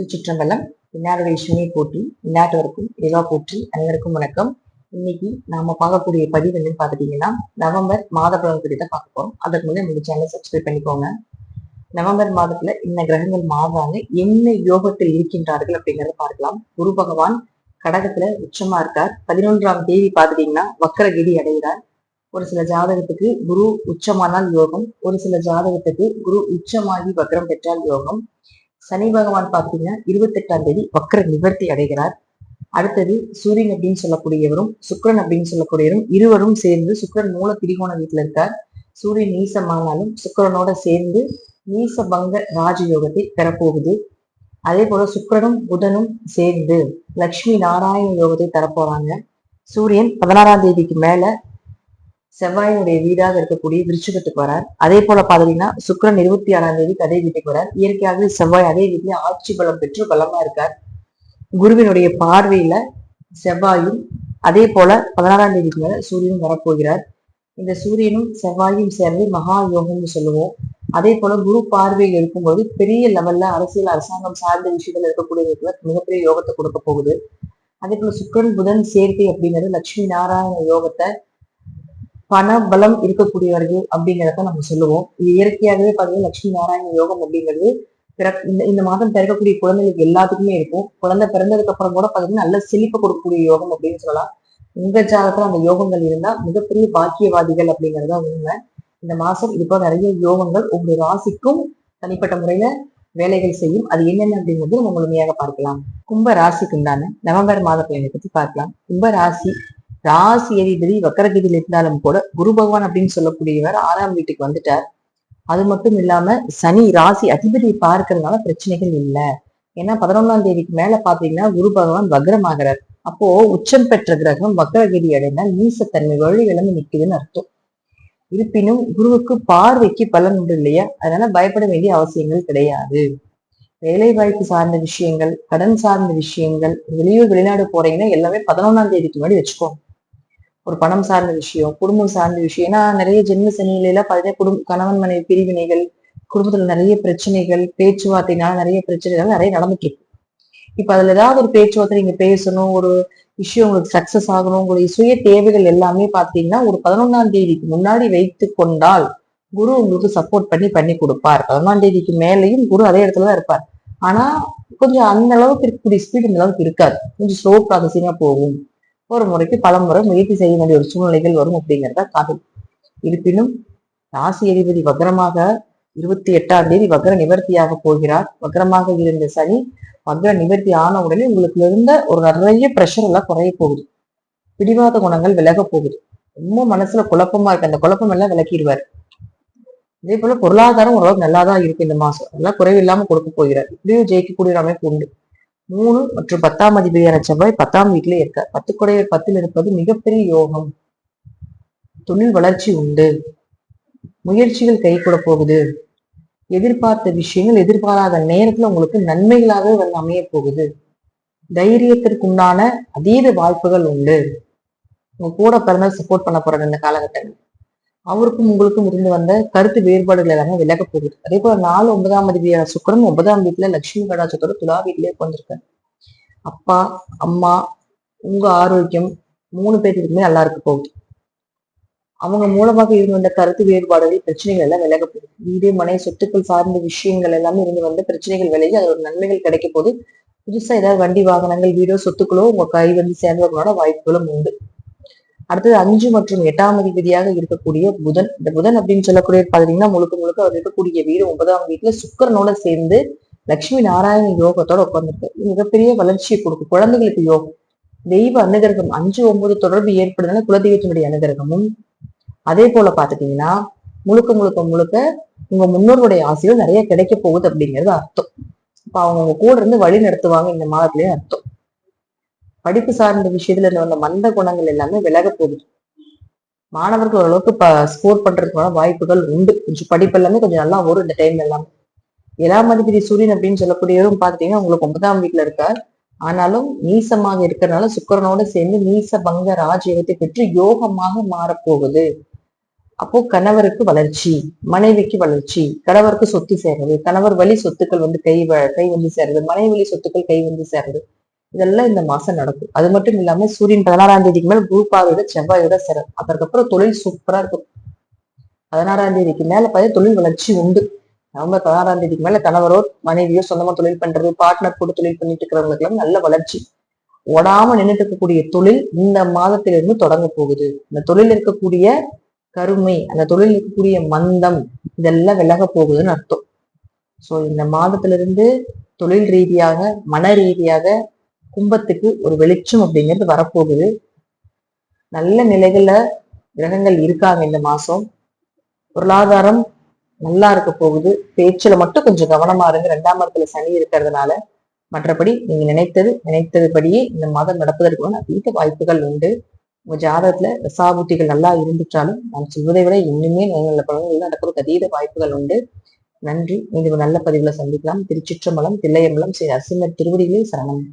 திருச்சிற்றம்பலம். இன்னாருடைய சிவனை போற்றி, இன்னாட்டவருக்கும் இறைவா போற்றி. அனைவருக்கும் வணக்கம். இன்னைக்கு நாம பார்க்கக்கூடிய பதிவு என்னன்னு பாத்துட்டீங்கன்னா, நவம்பர் மாத பலன் குறித்த பார்க்க போறோம். அதற்கு முன்னாடி நம்ம சேனல் சப்ஸ்கிரைப் பண்ணிக்கோங்க. நவம்பர் மாதத்துல இன்ன கிரகங்கள் மாறுறாங்க, என்ன யோகத்தில் இருக்கின்றார்கள் அப்படிங்கறத பார்க்கலாம். குரு பகவான் கடகத்துல உச்சமா இருக்கார். 11ஆம் தேதி பாத்துட்டீங்கன்னா வக்கரகிரி அடைகிறார். ஒரு சில ஜாதகத்துக்கு குரு உச்சமானால் யோகம், ஒரு சில ஜாதகத்துக்கு குரு உச்சமாகி வக்ரம் பெற்றால் யோகம். சனி பகவான் பார்த்தீங்கன்னா 28ஆம் தேதி வக்ர நிவர்த்தி அடைகிறார். அடுத்தது சூரியன் அப்படின்னு சொல்லக்கூடியவரும் சுக்கிரன் அப்படின்னு சொல்லக்கூடியவரும் இருவரும் சேர்ந்து, சுக்கிரன் மூல திரிகோண வீட்டுல இருக்கார். சூரியன் நீசமானாலும் சுக்கிரனோட சேர்ந்து நீச பங்க ராஜயோகத்தை பெறப்போகுது. அதே போல சுக்கிரனும் புதனும் சேர்ந்து லட்சுமி நாராயண யோகத்தை தரப்போறாங்க. சூரியன் 16ஆம் தேதிக்கு மேல செவ்வாயினுடைய வீடாக இருக்கக்கூடிய விருச்சிகத்துக்கு வரார். அதே போல பாத்தீங்கன்னா சுக்கிரன் 26ஆம் தேதி அதே வீட்டுக்கு வரார். இயற்கையாகவே செவ்வாய் அதே வீட்டிலே ஆட்சி பலம் பெற்று பலமா இருக்கார். குருவினுடைய பார்வையில செவ்வாயும் அதே போல 16ஆம் தேதிக்கு மேல சூரியனும் வரப்போகிறார். இந்த சூரியனும் செவ்வாயும் சேர்ந்து மகா யோகம்னு சொல்லுவோம். அதே போல குரு பார்வையில் இருக்கும்போது பெரிய லெவல்ல அரசியல் அரசாங்கம் சார்ந்த விஷயங்கள் இருக்கக்கூடியவர்களுக்கு மிகப்பெரிய யோகத்தை கொடுக்க போகுது. அதே போல சுக்கிரன் புதன் சேர்க்கை அப்படிங்கிறது லட்சுமி நாராயண யோகத்தை, பண பலம் இருக்கக்கூடியவர்கள் அப்படிங்கிறத நம்ம சொல்லுவோம். இது இயற்கையாகவே பார்த்தீங்கன்னா லட்சுமி நாராயண யோகம் அப்படிங்கிறது இந்த மாதம் பிறக்கக்கூடிய குழந்தைகளுக்கு எல்லாத்துக்குமே இருக்கும். குழந்தை பிறந்ததுக்கு அப்புறம் கூட பார்த்தீங்கன்னா நல்ல செழிப்பை கொடுக்கக்கூடிய யோகம் அப்படின்னு சொல்லலாம். உங்க ஜாதகத்துல அந்த யோகங்கள் இருந்தா மிகப்பெரிய பாக்கியவாதிகள் அப்படிங்கிறதா உண்மை. இந்த மாசம் இது போல நிறைய யோகங்கள் உங்களுடைய ராசிக்கும் தனிப்பட்ட முறையில வேலைகள் செய்யும். அது என்னென்ன அப்படிங்கிறது நம்ம முழுமையாக பார்க்கலாம். கும்ப ராசிக்கு உண்டான நவம்பர் மாத பலனை பத்தி பார்க்கலாம். கும்ப ராசி அதிபதி வக்கரகிரியில் இருந்தாலும் கூட குரு பகவான் அப்படின்னு சொல்லக்கூடியவர் 6ஆம் வீட்டுக்கு வந்துட்டார். அது மட்டும் இல்லாம சனி ராசி அதிபதியை பார்க்கறதுனால பிரச்சனைகள் இல்லை. ஏன்னா 11ஆம் தேதிக்கு மேல பாத்தீங்கன்னா குரு பகவான் வக்ரமாகிறார். அப்போ உச்சம் பெற்ற கிரகம் வக்கரகிரி அடைந்தால் நீசத்தன்மை வழி விளம்பி நிற்குதுன்னு அர்த்தம். இருப்பினும் குருவுக்கு பார்வைக்கு பலன் உண்டு இல்லையா, அதனால பயப்பட வேண்டிய அவசியங்கள் கிடையாது. வேலை வாய்ப்பு சார்ந்த விஷயங்கள், கடன் சார்ந்த விஷயங்கள், வெளிநாடு போறீங்கன்னா எல்லாமே 11ஆம் தேதிக்கு முன்னாடி வச்சுக்கோங்க. ஒரு பணம் சார்ந்த விஷயம், குடும்பம் சார்ந்த விஷயம். ஏன்னா நிறைய ஜென்ம சனியில பார்த்தீங்கன்னா கணவன் மனைவி பிரிவினைகள், குடும்பத்துல நிறைய பிரச்சனைகள், பேச்சுவார்த்தைனால நிறைய பிரச்சனைகள் நிறைய நடந்துட்டு இருக்கு. இப்ப அதுல ஏதாவது ஒரு பேச்சுவார்த்தை நீங்க பேசணும், ஒரு விஷயம் உங்களுக்கு சக்சஸ் ஆகணும், உங்களுடைய சுய தேவைகள் எல்லாமே பாத்தீங்கன்னா ஒரு 11ஆம் தேதிக்கு முன்னாடி வைத்து கொண்டால் குரு உங்களுக்கு சப்போர்ட் பண்ணி கொடுப்பார். 11ஆம் தேதிக்கு மேலேயும் குரு அதே இடத்துலதான் இருப்பார். ஆனா கொஞ்சம் அந்த அளவுக்கு இருக்கக்கூடிய ஸ்பீட் இந்த அளவுக்கு இருக்காது. கொஞ்சம் ஸ்லோ ப்ராசஸிங்கா போகும். ஒரு முறைக்கு பல முறை முயற்சி செய்ய வேண்டிய ஒரு சூழ்நிலைகள் வரும் அப்படிங்கிறத காட்டும். இருப்பினும் ராசி அதிபதி வக்ரமாக 28ஆம் தேதி வக்ர நிவர்த்தியாக போகிறார். வக்ரமாக இருந்த சனி வக்ர நிவர்த்தி ஆன உடனே உங்களுக்கு இருந்த ஒரு நிறைய பிரஷர் எல்லாம் குறைய போகுது. பிடிவாத குணங்கள் விலக போகுது. ரொம்ப மனசுல குழப்பமா இருக்கு, அந்த குழப்பம் எல்லாம் விளக்கிடுவார். இதே போல பொருளாதாரம் ஓரளவுக்கு நல்லாதான் இருக்கு. இந்த மாசம் எல்லாம் குறைவில்லாம கொடுக்க போகிறார். இப்படியும் ஜெயிக்கக்கூடிய ஒரு அமைப்பு உண்டு. 3 மற்றும் 10ஆம் அதிபதியான செவ்வாய் 10ஆம் வீட்டிலே இருக்கார். 10 குடையவர் 10ல் இருப்பது மிகப்பெரிய யோகம். தொழில் வளர்ச்சி உண்டு, முயற்சிகள் கை கூட போகுது. எதிர்பார்த்த விஷயங்கள் எதிர்பாராத நேரத்துல உங்களுக்கு நன்மைகளாகவே வந்து அமைய போகுது. தைரியத்திற்குண்டான அதீத வாய்ப்புகள் உண்டு. உங்க கூட பிறந்த சப்போர்ட் பண்ண போறாங்க இந்த காலகட்டங்கள். அவருக்கும் உங்களுக்கும் இருந்து வந்த கருத்து வேறுபாடுகள் எல்லாமே விலக போகுது. அதே போல 4 9ஆம் அதிபதியான சுக்கிரன் 9ஆம் வீட்டுல லட்சுமி கடாட்சத்தோட துலா வீட்டிலே உட்கார்ந்துருக்காரு. அப்பா அம்மா உங்க ஆரோக்கியம் 3 பேருக்குமே நல்லா இருக்க போகுது. அவங்க மூலமாக இருந்து வந்த கருத்து வேறுபாடுகள் பிரச்சனைகள் எல்லாம் விலக போகுது. வீடு மனை சொத்துக்கள் சார்ந்த விஷயங்கள் எல்லாமே இருந்து வந்த பிரச்சனைகள் விலகி அது ஒரு நன்மைகள் கிடைக்க போது. புதுசா ஏதாவது வண்டி வாகனங்கள் வீடோ சொத்துக்களோ உங்க கை வந்து சேர்ந்தவர்களோட வாய்ப்புகளும் உண்டு. அடுத்தது 5 மற்றும் 8ஆம் அதிபதியாக இருக்கக்கூடிய புதன். இந்த புதன் அப்படின்னு சொல்லக்கூடிய பாத்தீங்கன்னா முழுக்க அவர் இருக்கக்கூடிய வீடு 9ஆம் வீட்டுல சுக்கிரனோட சேர்ந்து லட்சுமி நாராயண யோகத்தோட உட்கார்ந்துருக்கு. மிகப்பெரிய வளர்ச்சியை கொடுக்கும். குழந்தைகளுக்கு யோகம், தெய்வ அனுகிரகம் 5 9 தொடர்பு ஏற்படுதுன்னா குலதெய்வத்தினுடைய அனுகிரகமும். அதே போல பாத்துட்டீங்கன்னா முழுக்க உங்க முன்னோருடைய ஆசைகள் நிறைய கிடைக்க போகுது அப்படிங்கிறது அர்த்தம். இப்ப அவங்க கூட இருந்து வழி நடத்துவாங்க இந்த மாதத்திலேயே அர்த்தம். படிப்பு சார்ந்த விஷயத்துல இருந்த வந்த மந்த குணங்கள் எல்லாமே விலக போகுது. மாணவர்கள் ஓரளவுக்கு ஸ்கோர் பண்றதுக்கான வாய்ப்புகள் உண்டு. கொஞ்சம் படிப்பு எல்லாமே கொஞ்சம் நல்லா வரும் இந்த டைம்ல எல்லாமே. 7ஆம் அதிபதி சூரியன் அப்படின்னு சொல்லக்கூடியவரும் பாத்தீங்கன்னா உங்களுக்கு 9ஆம் வீட்டுல இருக்கார். ஆனாலும் நீசமாக இருக்கிறதுனால சுக்கிரனோட சேர்ந்து நீச பங்க ராஜயோகத்தை பெற்று யோகமாக மாறப்போகுது. அப்போ கணவருக்கு வளர்ச்சி, மனைவிக்கு வளர்ச்சி, கணவருக்கு சொத்து சேர்றது, கணவர் வழி சொத்துக்கள் வந்து கை வந்து சேர்றது, மனைவி வழி சொத்துக்கள் கை வந்து சேர்றது, இதெல்லாம் இந்த மாசம் நடக்கும். அது மட்டும் இல்லாம சூரியன் 16ஆம் தேதிக்கு மேல குரு பார்வையோட செவ்வாயோட சேரும். அதற்கப்புறம் தொழில் சூப்பரா இருக்கும். 16ஆம் தேதிக்கு மேல பார்த்தா தொழில் வளர்ச்சி உண்டு. நவம்பர் 16ஆம் தேதிக்கு மேல கணவரோ மனைவியோ சொந்தமா தொழில் பண்றது, பார்ட்னர் கூட தொழில் பண்ணிட்டு இருக்கிறவங்களுக்கு எல்லாம் நல்ல வளர்ச்சி. ஓடாம நின்றுட்டு இருக்கக்கூடிய தொழில் இந்த மாதத்திலிருந்து தொடங்க போகுது. இந்த தொழில் இருக்கக்கூடிய கருமை, அந்த தொழில் இருக்கக்கூடிய மந்தம், இதெல்லாம் விலக போகுதுன்னு அர்த்தம். சோ இந்த மாதத்திலிருந்து தொழில் ரீதியாக, மன ரீதியாக கும்பத்துக்கு ஒரு வெளிச்சம் அப்படிங்கிறது வரப்போகுது. நல்ல நிலைகள்ல கிரகங்கள் இருக்காங்க இந்த மாசம். பொருளாதாரம் நல்லா இருக்க போகுது. பேச்சுல மட்டும் கொஞ்சம் கவனமா இருங்க. 2ஆம் இடத்துல சனி இருக்கிறதுனால. மற்றபடி நீங்க நினைத்ததுபடியே இந்த மாதம் நடப்பதற்கு அதிக வாய்ப்புகள் உண்டு. உங்க ஜாதகத்துல தசாபுத்திகள் நல்லா இருந்துட்டாலும் நான் சொல்வதை விட இன்னுமே நல்ல பலன்கள் நடக்கிறதுக்கு அதீத வாய்ப்புகள் உண்டு. நன்றி. மீண்டும் நல்ல பதிவுல சந்திக்கலாம். திருச்சிற்றம்பலம், தில்லையம்பலம், ஸ்ரீ நரசிம்மர் திருவடிகளே சரணம்.